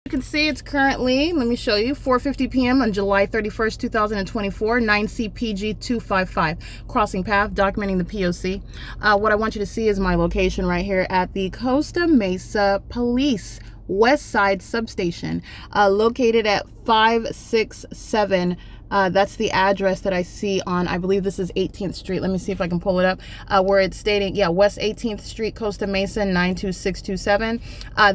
You can see it's currently, let me show you, 4:50 p.m. on July 31st, 2024, 9CPG 255, crossing path, documenting the P.O.C. What I want you to see is my location right here at the Costa Mesa Police West Side Substation, located at 567. That's the address that I see on, I believe this is 18th Street. Let me see if I can pull it up, where it's stating, West 18th Street, Costa Mesa, 92627.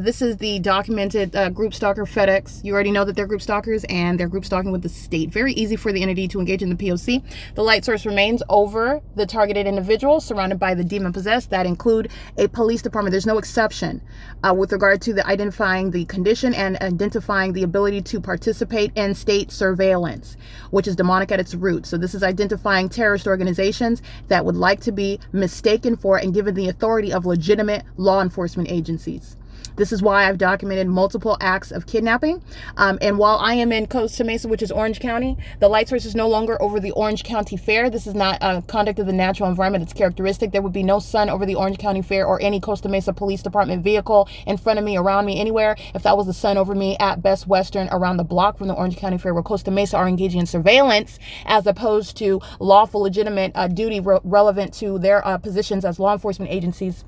This is the documented group stalker FedEx. You already know that they're group stalkers and they're group stalking with the state. Very easy for the entity to engage in the P.O.C. The light source remains over the targeted individual surrounded by the demon possessed that include a police department. There's no exception with regard to the identifying the condition and identifying the ability to participate in state surveillance, which is demonic at its root. So this is identifying terrorist organizations that would like to be mistaken for and given the authority of legitimate law enforcement agencies. This is why I've documented multiple acts of kidnapping. And while I am in Costa Mesa, which is Orange County, the light source is no longer over the Orange County Fair. This is not conduct of the natural environment. It's characteristic. There would be no sun over the Orange County Fair or any Costa Mesa Police Department vehicle in front of me, around me, anywhere. If that was the sun over me at Best Western around the block from the Orange County Fair, where Costa Mesa are engaging in surveillance as opposed to lawful, legitimate duty relevant to their positions as law enforcement agencies,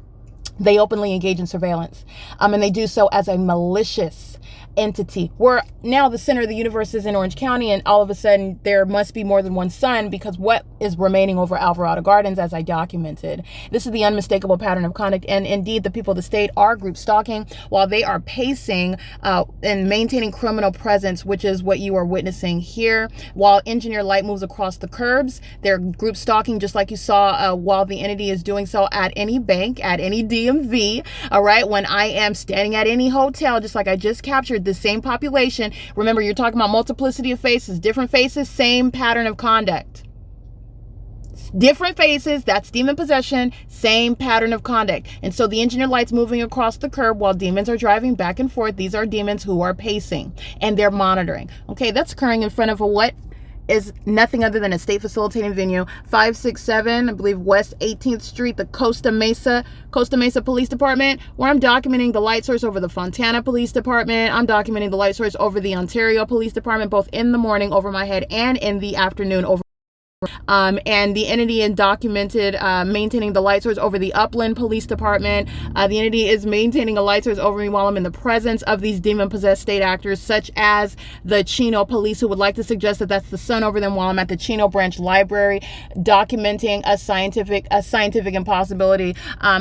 they openly engage in surveillance, and they do so as a malicious entity. Where now the center of the universe is in Orange County, and all of a sudden there must be more than one sun, because what is remaining over Alvarado Gardens, as I documented. This is the unmistakable pattern of conduct, and indeed the people of the state are group stalking while they are pacing and maintaining criminal presence, which is what you are witnessing here. While engineer light moves across the curbs, they're group stalking, just like you saw while the entity is doing so at any bank, at any DMV, all right? When I am standing at any hotel, just like I just captured the same population. Remember, you're talking about multiplicity of faces, same pattern of conduct. Different faces, that's demon possession, same pattern of conduct. And so the engineer light's moving across the curb while demons are driving back and forth. These are demons who are pacing and they're monitoring. Okay, that's occurring in front of a what is nothing other than a state facilitating venue, 567, I believe, West 18th Street, the Costa Mesa Police Department, where I'm documenting the light source over the Fontana Police Department. I'm documenting the light source over the Ontario Police Department, both in the morning over my head and in the afternoon over. And the entity is documented maintaining the light source over the Upland Police Department. The entity is maintaining a light source over me while I'm in the presence of these demon-possessed state actors, such as the Chino Police, who would like to suggest that that's the sun over them while I'm at the Chino Branch Library, documenting a scientific impossibility,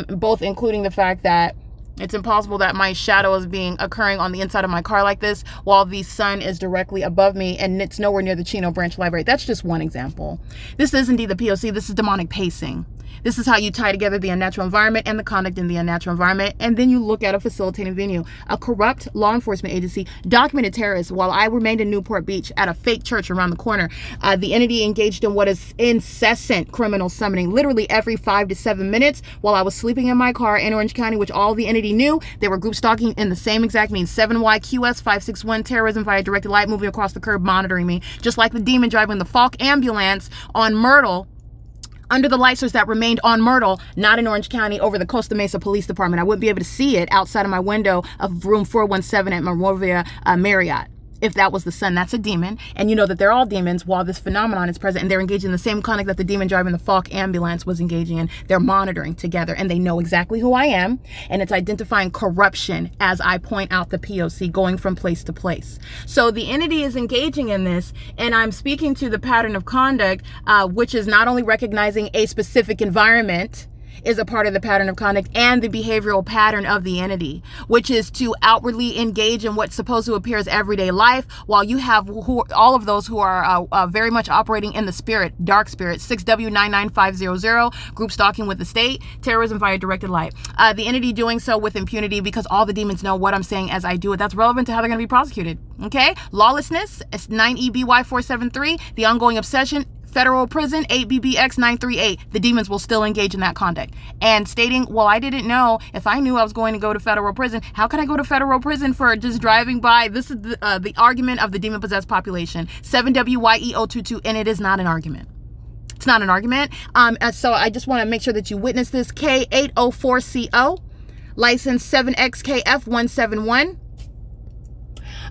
both including the fact that it's impossible that my shadow is occurring on the inside of my car like this while the sun is directly above me and it's nowhere near the Chino Branch Library. That's just one example. This is indeed the P.O.C. This is demonic pacing. This is how you tie together the unnatural environment and the conduct in the unnatural environment. And then you look at a facilitating venue, a corrupt law enforcement agency, documented terrorists. While I remained in Newport Beach at a fake church around the corner, the entity engaged in what is incessant criminal summoning, literally every 5 to 7 minutes while I was sleeping in my car in Orange County, which all the entity knew. They were group stalking in the same exact means. 7YQS 561 terrorism via directed light moving across the curb, monitoring me, just like the demon driving the Falk ambulance on Myrtle, under the light source that remained on Myrtle, not in Orange County, over the Costa Mesa Police Department. I wouldn't be able to see it outside of my window of room 417 at Morovia Marriott. If that was the sun, that's a demon. And you know that they're all demons while this phenomenon is present, and they're engaging in the same conduct that the demon driving the Falk ambulance was engaging in. They're monitoring together, and they know exactly who I am. And it's identifying corruption as I point out the P.O.C. going from place to place. So the entity is engaging in this, and I'm speaking to the pattern of conduct, which is not only recognizing a specific environment, is a part of the pattern of conduct, and the behavioral pattern of the entity, which is to outwardly engage in what's supposed to appear as everyday life, while you have all of those who are very much operating in the spirit, dark spirit, 6W99500, group stalking with the state, terrorism via directed light. The entity doing so with impunity because all the demons know what I'm saying as I do it. That's relevant to how they're going to be prosecuted. Okay? Lawlessness, 9EBY473, the ongoing obsession, federal prison, 8BBX 938. The demons will still engage in that conduct. And stating, well, I didn't know. If I knew I was going to go to federal prison, how can I go to federal prison for just driving by? This is the argument of the demon-possessed population. 7WYE022, and it is not an argument. It's not an argument. So I just want to make sure that you witness this. K804CO, license 7XKF171.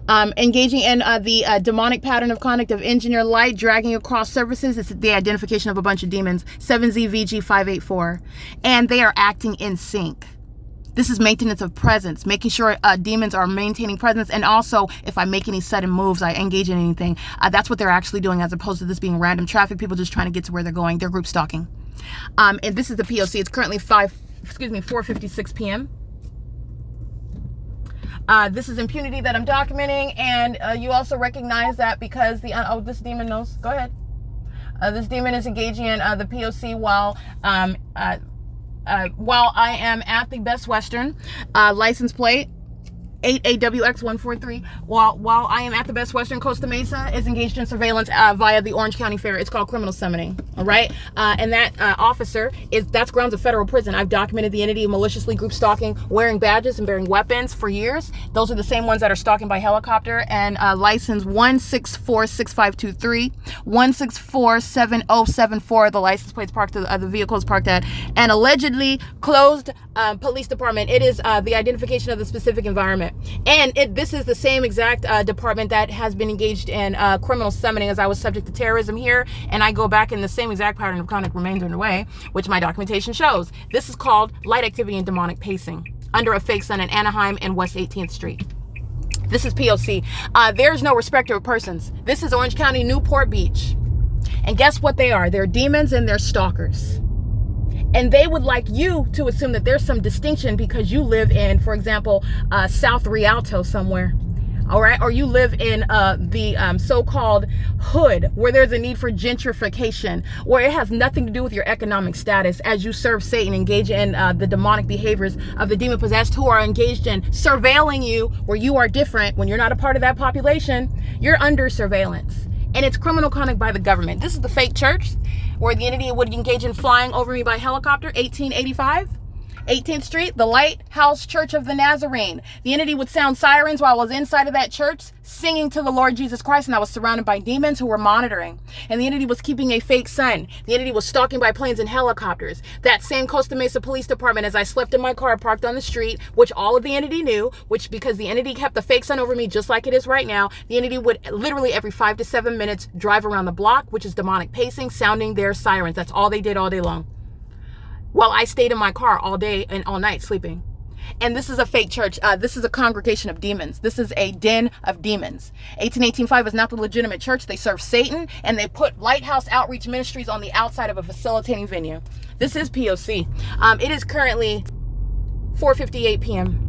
Engaging in the demonic pattern of conduct of engineer light, dragging across surfaces. It's the identification of a bunch of demons. 7ZVG584. And they are acting in sync. This is maintenance of presence, making sure demons are maintaining presence. And also, if I make any sudden moves, I engage in anything, that's what they're actually doing, as opposed to this being random traffic, people just trying to get to where they're going. They're group stalking. And this is the P.O.C. It's currently 4:56 p.m. This is impunity that I'm documenting, and you also recognize that because this demon knows. Go ahead. This demon is engaging in the P.O.C. while I am at the Best Western, license plate 8AWX143, while I am at the Best Western, Costa Mesa is engaged in surveillance via the Orange County Fair. It's called criminal summoning, all right? And that officer, that's grounds of federal prison. I've documented the entity of maliciously group stalking, wearing badges and bearing weapons for years. Those are the same ones that are stalking by helicopter, and license 1646523, 1647074, the license plates parked, the vehicle is parked at, and allegedly closed police department. It is the identification of the specific environment. And this is the same exact department that has been engaged in criminal summoning, as I was subject to terrorism here, and I go back, and the same exact pattern of conduct remains underway, which my documentation shows. This is called light activity and demonic pacing under a fake sun in Anaheim and West 18th Street. This is P.O.C. There's no respecter of persons. This is Orange County, Newport Beach. And guess what they are? They're demons and they're stalkers. And they would like you to assume that there's some distinction because you live in, for example, South Rialto somewhere, all right? Or you live in the so-called hood, where there's a need for gentrification, where it has nothing to do with your economic status, as you serve Satan, engage in the demonic behaviors of the demon-possessed, who are engaged in surveilling you, where you are different. When you're not a part of that population, you're under surveillance. And it's criminal conduct by the government. This is the fake church, where the entity would engage in flying over me by helicopter, 1885, 18th Street, the Lighthouse Church of the Nazarene. The entity would sound sirens while I was inside of that church, singing to the Lord Jesus Christ, and I was surrounded by demons who were monitoring. And the entity was keeping a fake sun. The entity was stalking by planes and helicopters. That same Costa Mesa Police Department, as I slept in my car parked on the street, which all of the entity knew, which because the entity kept the fake sun over me just like it is right now, the entity would literally every 5 to 7 minutes drive around the block, which is demonic pacing, sounding their sirens. That's all they did all day long, while I stayed in my car all day and all night sleeping. And this is a fake church. This is a congregation of demons. This is a den of demons. 18885 is not the legitimate church. They serve Satan, and they put Lighthouse Outreach Ministries on the outside of a facilitating venue. This is P.O.C. It is currently 4:58 p.m.